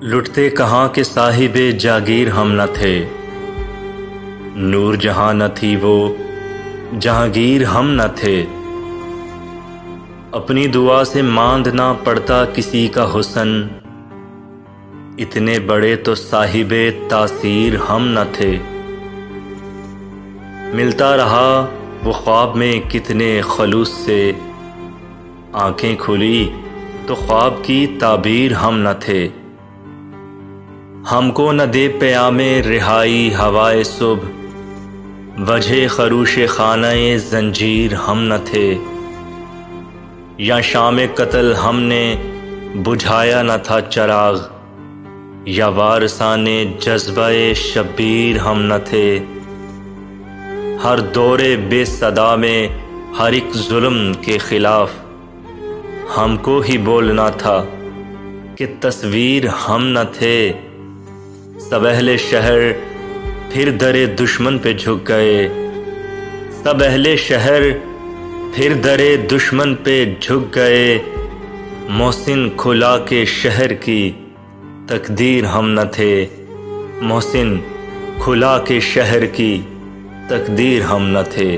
लुटते कहाँ के साहिबे जागीर हम न थे। नूर जहाँ न थी वो जहांगीर हम न थे। अपनी दुआ से मांदना पड़ता किसी का हुस्न, इतने बड़े तो साहिबे तासीर हम न थे। मिलता रहा वो ख्वाब में कितने खलूस से, आंखें खुली तो ख्वाब की ताबीर हम न थे। हमको न दे प्यामे रिहाई हवाए सुबह, वजह खरूश खानाए जंजीर हम न थे। या शाम कत्ल हमने बुझाया न था चिराग, या वारसाने जज्बाए शब्बीर हम न थे। हर दौरे बेसदा में हर एक जुल्म के खिलाफ हमको ही बोलना था कि तस्वीर हम न थे। सब अहले शहर फिर दरे दुश्मन पे झुक गए, सब अहले शहर फिर दरे दुश्मन पे झुक गए। मोहसिन खुला के शहर की तकदीर हम न थे, मोहसिन खुला के शहर की तकदीर हम न थे।